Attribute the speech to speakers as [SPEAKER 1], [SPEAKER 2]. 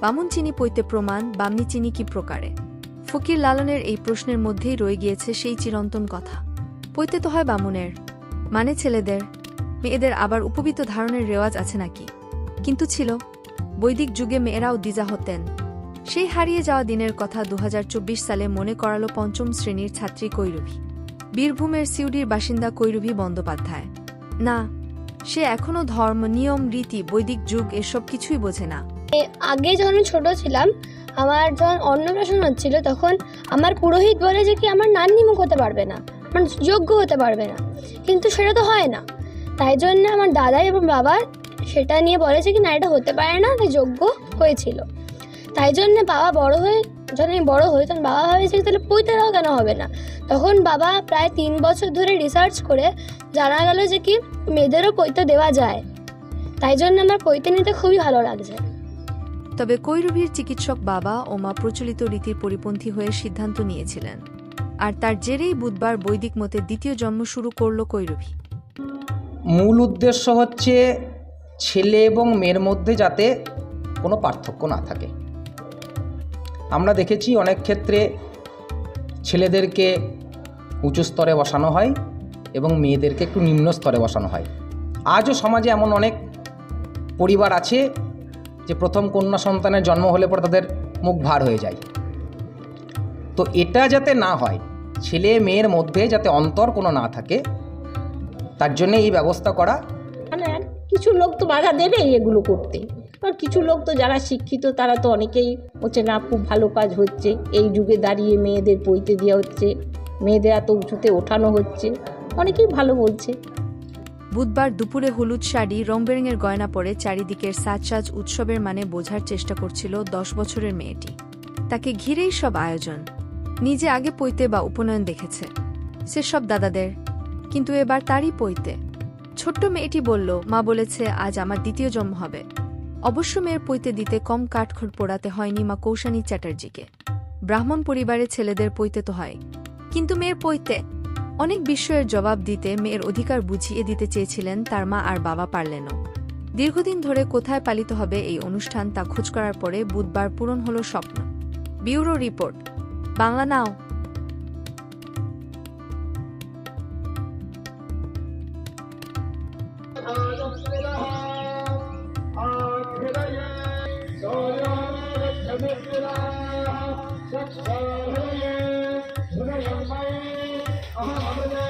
[SPEAKER 1] বামুন চিনি পৈতে প্রমাণ, বামনি চিনি কি প্রকারে? ফকির লালনের এই প্রশ্নের মধ্যেই রয়ে গিয়েছে সেই চিরন্তন কথা। পৈতে তো হয় বামুনের, মানে ছেলেদের, মেয়েদের আবার উপবিত ধারণের রেওয়াজ আছে নাকি? কিন্তু ছিল, বৈদিক যুগে মেয়েরাও দ্বিজা হতেন। সেই হারিয়ে যাওয়া দিনের কথা 2024 সালে মনে করালো পঞ্চম শ্রেণীর ছাত্রী কৈরবী। বীরভূমের সিউড়ির বাসিন্দা কৈরবী বন্দ্যোপাধ্যায়। না, সে এখনও ধর্ম, নিয়ম, রীতি, বৈদিক যুগ এসব কিছুই বোঝে না।
[SPEAKER 2] আগে যখন ছোট ছিলাম, আমার যখন অন্নপ্রাশন হচ্ছিল, তখন আমার পুরোহিত বলে যে কি আমার নান্নিমুখ হতে পারবে না, আমার যোগ্য হতে পারবে না। কিন্তু সেটা তো হয় না। তাই জন্য আমার দাদা এবং বাবা সেটা নিয়ে বলেছে কি না, এটা হতে পারে না, তাই যোগ্য হয়েছিল। তাই জন্য বাবা যখন আমি বড় হই, তখন বাবা ভাবেছে তাহলে পৈতেরাও কেন হবে না। তখন বাবা প্রায় 3 বছর ধরে রিসার্চ করে জানা গেল যে কি মেয়েদেরও পৈতে দেওয়া যায়। তাই জন্য আমার পৈতে নিতে খুবই ভালো লাগছে।
[SPEAKER 1] তবে কৈরবীর চিকিৎসক বাবা ও মা প্রচলিত রীতির পরিপন্থী হয়ে সিদ্ধান্ত নিয়েছিলেন, আর তার জেরেই বুধবার বৈদিক মতে দ্বিতীয় জন্ম শুরু করল কৈরবী।
[SPEAKER 3] মূল উদ্দেশ্য হচ্ছে ছেলে এবং মেয়ের মধ্যে যাতে কোনো পার্থক্য না থাকে। আমরা দেখেছি অনেক ক্ষেত্রে ছেলেদেরকে উঁচু স্তরে বসানো হয় এবং মেয়েদেরকে একটু নিম্ন স্তরে বসানো হয়। আজও সমাজে এমন অনেক পরিবার আছে যে প্রথম কন্যা সন্তানের জন্ম হলে পরে তাদের মুখ ভার হয়ে যায়। তো এটা যাতে না হয়, ছেলে মেয়ের মধ্যে যাতে অন্তর কোনো না থাকে, তার জন্য এই ব্যবস্থা করা।
[SPEAKER 4] মানে কিছু লোক তো বাধা দেবেই এগুলো করতে, আর কিছু লোক তো যারা শিক্ষিত তারা তো অনেকেই হচ্ছে না, খুব ভালো কাজ হচ্ছে, এই যুগে দাঁড়িয়ে মেয়েদের পৈতে দেওয়া হচ্ছে, মেয়েদের এত উঁচুতে ওঠানো হচ্ছে, অনেকেই ভালো বলছে।
[SPEAKER 1] বুধবার দুপুরে হলুদ শাড়ি, রংবেরঙের গয়না পরে চারিদিকের সাজ উৎসবের মানে বোঝার চেষ্টা করছিল 10 বছরের মেয়েটি। তাকে ঘিরেই সব আয়োজন। নিজে আগে পৈতে বা উপনয়ন দেখেছে, সে সব দাদাদের, কিন্তু এবার তারই পৈতে। ছোট্ট মেয়েটি বলল, মা বলেছে আজ আমার দ্বিতীয় জন্ম হবে। অবশ্য মেয়ের পৈতে দিতে কম কাঠখড় পোড়াতে হয়নি মা কৌশানী চ্যাটার্জিকে। ব্রাহ্মণ পরিবারের ছেলেদের পৈতে তো হয়, কিন্তু মেয়ের পৈতে? অনেক বিষয়ের জবাব দিতে, মেয়ের অধিকার বুঝিয়ে দিতে চেয়েছিলেন তার মা, আর বাবা পারলেনও। দীর্ঘদিন ধরে কোথায় পালিত হবে এই অনুষ্ঠান তা খোঁজ করার পরে বুধবার পূরণ হল স্বপ্ন। ব্যুরো রিপোর্ট, বাংলা নাও।
[SPEAKER 5] Aha,